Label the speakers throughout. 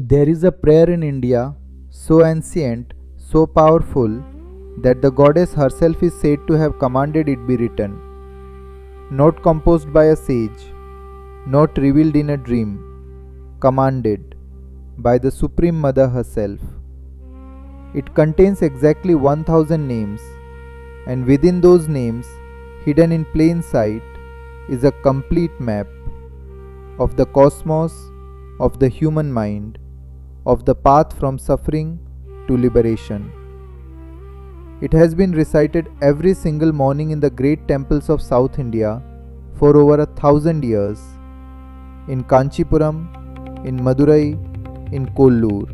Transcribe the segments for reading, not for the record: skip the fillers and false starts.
Speaker 1: There is a prayer in India so ancient, so powerful, that the goddess herself is said to have commanded it be written. Not composed by a sage, not revealed in a dream, commanded by the Supreme Mother herself. It contains exactly 1000 names, and within those names, hidden in plain sight, is a complete map of the cosmos, of the human mind, of the path from suffering to liberation. It has been recited every single morning in the great temples of South India for over 1000 years, in Kanchipuram, in Madurai, in Kollur.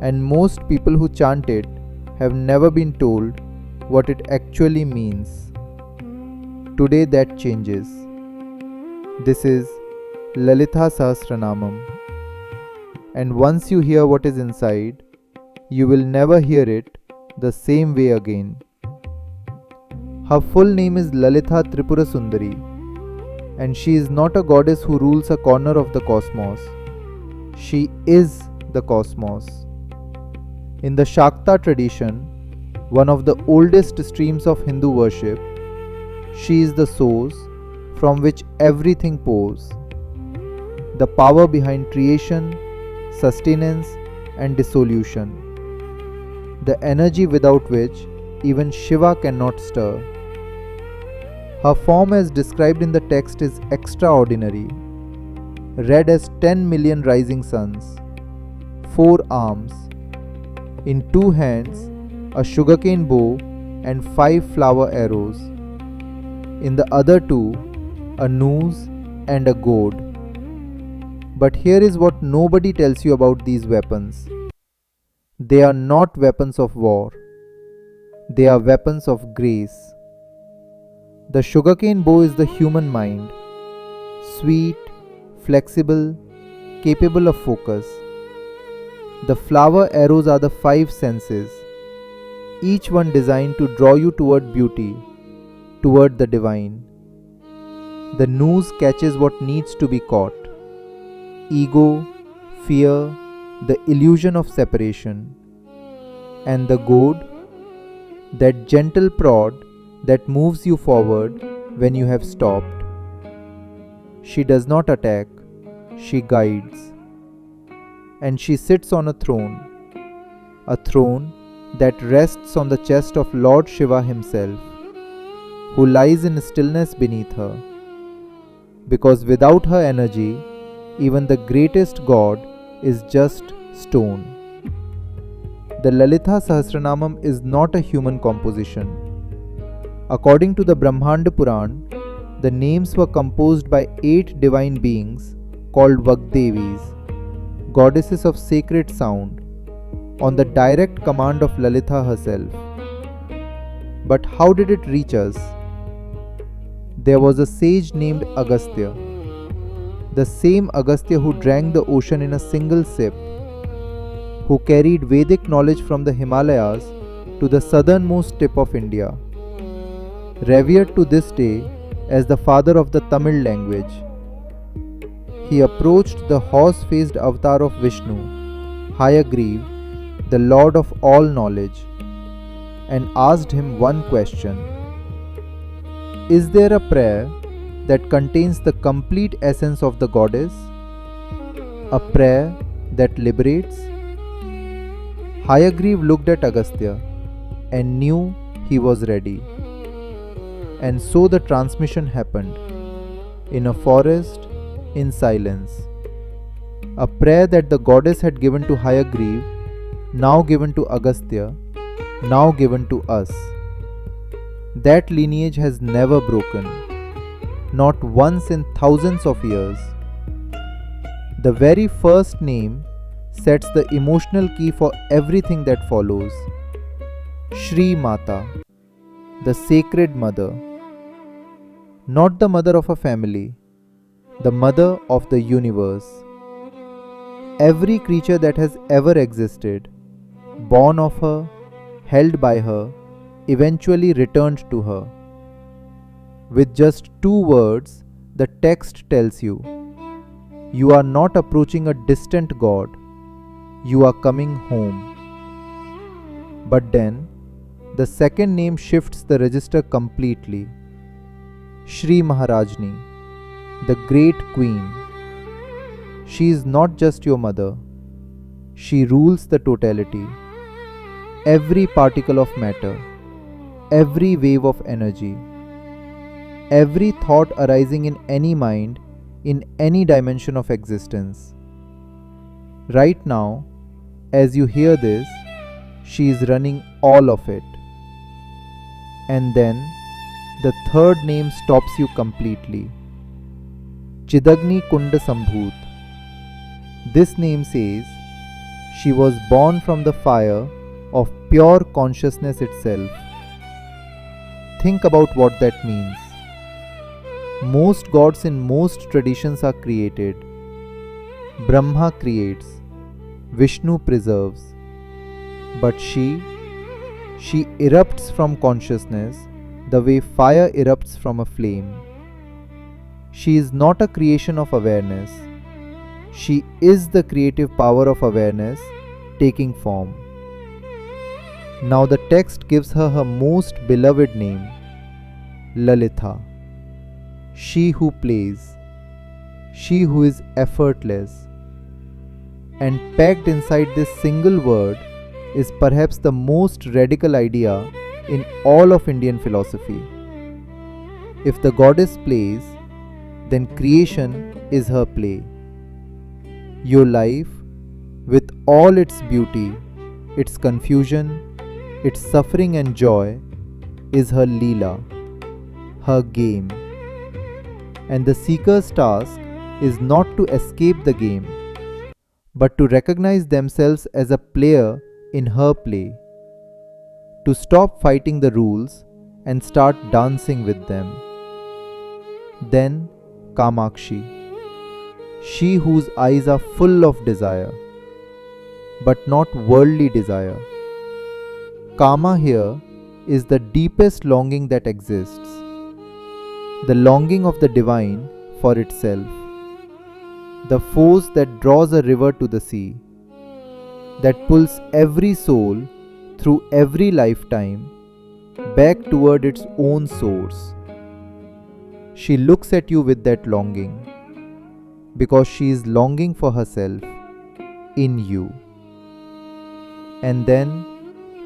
Speaker 1: And most people who chant it have never been told what it actually means. Today that changes. This is Lalitha Sahasranamam. And once you hear what is inside, you will never hear it the same way again. Her full name is Lalitha Tripura Sundari, and she is not a goddess who rules a corner of the cosmos. She is the cosmos. In the Shakta tradition, one of the oldest streams of Hindu worship, she is the source from which everything pours. The power behind creation, sustenance, and dissolution. The energy without which even Shiva cannot stir. Her form as described in the text is extraordinary. Red as 10 million rising suns, 4 arms, in 2 hands a sugarcane bow and 5 flower arrows, in the other 2 a noose and a goad. But here is what nobody tells you about these weapons. They are not weapons of war. They are weapons of grace. The sugarcane bow is the human mind, sweet, flexible, capable of focus. The flower arrows are the 5 senses, each one designed to draw you toward beauty, toward the divine. The noose catches what needs to be caught: ego, fear, the illusion of separation. And the goad, that gentle prod that moves you forward when you have stopped. She does not attack, she guides. And she sits on a throne that rests on the chest of Lord Shiva himself, who lies in stillness beneath her. Because without her energy, even the greatest god is just stone. The Lalitha Sahasranamam is not a human composition. According to the Brahmanda Puran, the names were composed by 8 divine beings called Vagdevis, goddesses of sacred sound, on the direct command of Lalitha herself. But how did it reach us? There was a sage named Agastya, the same Agastya who drank the ocean in a single sip, who carried Vedic knowledge from the Himalayas to the southernmost tip of India, revered to this day as the father of the Tamil language. He approached the horse-faced avatar of Vishnu, Hayagrev, the Lord of all knowledge, and asked him one question: is there a prayer that contains the complete essence of the goddess? A prayer that liberates? Hayagrev looked at Agastya and knew he was ready. And so the transmission happened, in a forest, in silence. A prayer that the goddess had given to Hayagrev, now given to Agastya, now given to us. That lineage has never broken, not once in thousands of years. The very first name sets the emotional key for everything that follows. Shri Mata, the sacred mother. Not the mother of a family, the mother of the universe. Every creature that has ever existed, born of her, held by her, eventually returned to her. With just 2 words, the text tells you, you are not approaching a distant god, you are coming home. But then, the second name shifts the register completely. Shri Maharajni, the great queen. She is not just your mother. She rules the totality. Every particle of matter, every wave of energy, every thought arising in any mind, in any dimension of existence. Right now, as you hear this, she is running all of it. And then, the third name stops you completely. Chidagni Kunda Sambhut. This name says, she was born from the fire of pure consciousness itself. Think about what that means. Most gods in most traditions are created. Brahma creates, Vishnu preserves. But she erupts from consciousness the way fire erupts from a flame. She is not a creation of awareness. She is the creative power of awareness taking form. Now the text gives her her most beloved name, Lalitha. She who plays, she who is effortless. And packed inside this single word is perhaps the most radical idea in all of Indian philosophy. If the goddess plays, then creation is her play. Your life, with all its beauty, its confusion, its suffering and joy, is her Leela, her game. And the seeker's task is not to escape the game, but to recognize themselves as a player in her play, to stop fighting the rules and start dancing with them. Then Kamakshi, she whose eyes are full of desire, but not worldly desire. Kama here is the deepest longing that exists, the longing of the divine for itself, the force that draws a river to the sea, that pulls every soul through every lifetime back toward its own source. She looks at you with that longing because she is longing for herself in you. And then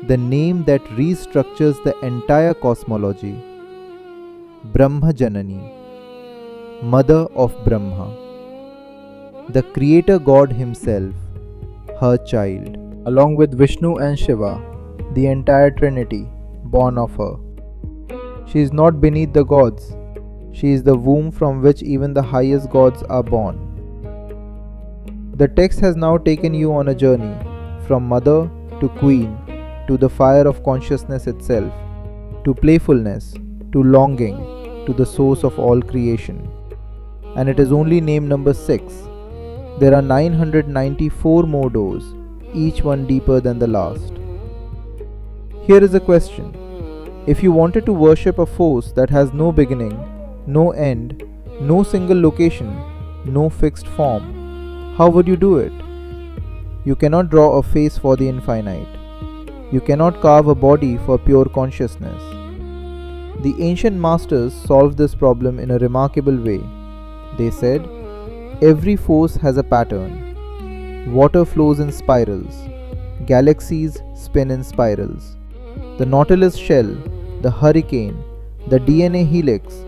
Speaker 1: the name that restructures the entire cosmology, Brahma Janani, Mother of Brahma, the Creator God Himself, her child, along with Vishnu and Shiva, the entire Trinity, born of her. She is not beneath the gods. She is the womb from which even the highest gods are born. The text has now taken you on a journey from mother to queen, to the fire of consciousness itself, to playfulness, to longing, to the source of all creation. And it is only name number 6. There are 994 more doors, each one deeper than the last. Here is a question. If you wanted to worship a force that has no beginning, no end, no single location, no fixed form, how would you do it? You cannot draw a face for the infinite. You cannot carve a body for pure consciousness. The ancient masters solved this problem in a remarkable way. They said, every force has a pattern. Water flows in spirals. Galaxies spin in spirals. The nautilus shell, the hurricane, the DNA helix,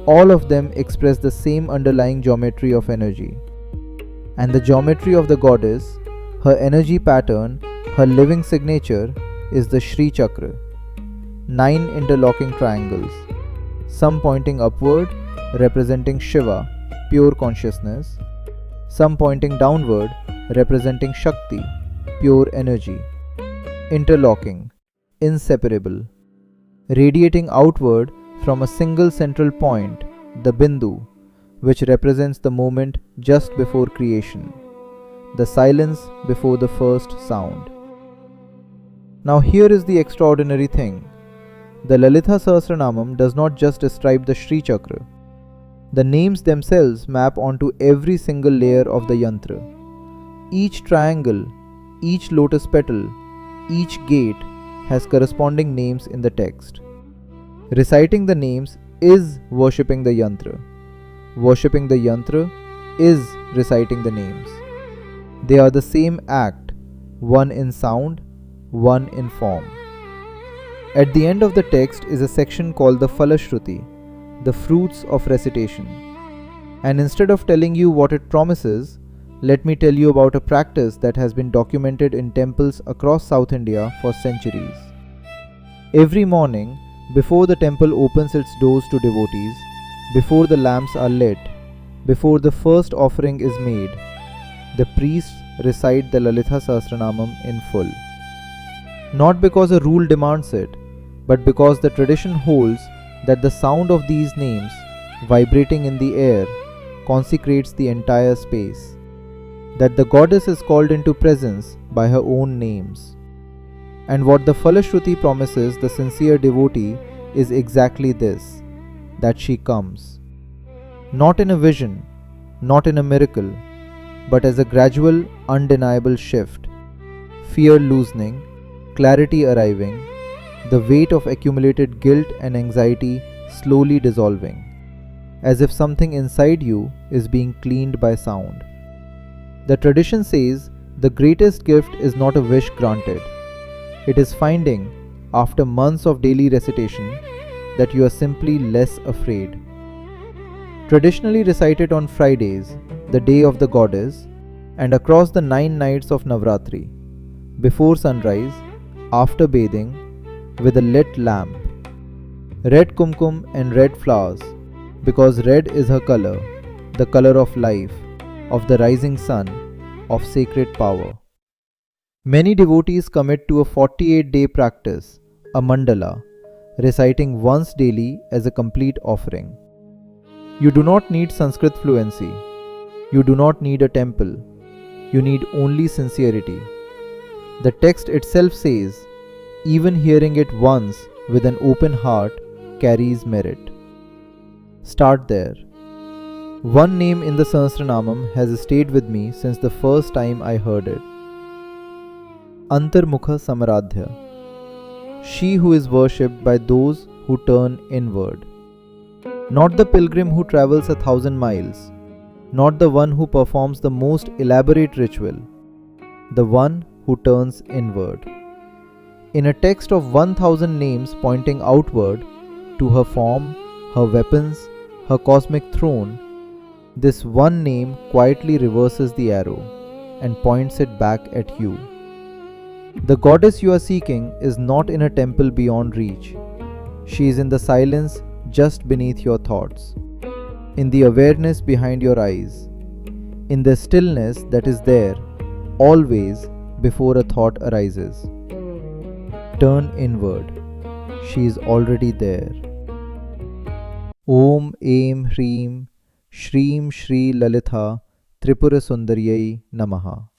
Speaker 1: all of them express the same underlying geometry of energy. And the geometry of the goddess, her energy pattern, her living signature, is the Shri Chakra. 9 interlocking triangles, some pointing upward, representing Shiva, pure consciousness, some pointing downward, representing Shakti, pure energy, interlocking, inseparable, radiating outward from a single central point, the Bindu, which represents the moment just before creation, the silence before the first sound. Now here is the extraordinary thing. The Lalitha Sahasranamam does not just describe the Shri Chakra. The names themselves map onto every single layer of the yantra. Each triangle, each lotus petal, each gate has corresponding names in the text. Reciting the names is worshipping the yantra. Worshipping the yantra is reciting the names. They are the same act, one in sound, one in form. At the end of the text is a section called the Falashruti, the fruits of recitation. And instead of telling you what it promises, let me tell you about a practice that has been documented in temples across South India for centuries. Every morning, before the temple opens its doors to devotees, before the lamps are lit, before the first offering is made, the priests recite the Lalitha Sahasranamam in full. Not because a rule demands it, but because the tradition holds that the sound of these names vibrating in the air consecrates the entire space, that the goddess is called into presence by her own names. And what the Falashruti promises the sincere devotee is exactly this, that she comes. Not in a vision, not in a miracle, but as a gradual, undeniable shift, fear loosening, clarity arriving, the weight of accumulated guilt and anxiety slowly dissolving, as if something inside you is being cleaned by sound. The tradition says the greatest gift is not a wish granted. It is finding, after months of daily recitation, that you are simply less afraid. Traditionally recited on Fridays, the day of the goddess, and across the 9 nights of Navratri, before sunrise, after bathing, with a lit lamp. Red kumkum and red flowers, because red is her color, the color of life, of the rising sun, of sacred power. Many devotees commit to a 48-day practice, a mandala, reciting once daily as a complete offering. You do not need Sanskrit fluency. You do not need a temple. You need only sincerity. The text itself says, even hearing it once with an open heart carries merit. Start there. One name in the Sahasranamam has stayed with me since the first time I heard it. Antarmukha Samaradhya. She who is worshipped by those who turn inward. Not the pilgrim who travels 1,000 miles, not the one who performs the most elaborate ritual, the one who turns inward. In a text of 1,000 names pointing outward to her form, her weapons, her cosmic throne, this one name quietly reverses the arrow and points it back at you. The goddess you are seeking is not in a temple beyond reach. She is in the silence just beneath your thoughts, in the awareness behind your eyes, in the stillness that is there always before a thought arises. Turn inward. She is already there. Om Aim Hreem Shreem Shri Lalitha Tripura Sundari Namaha.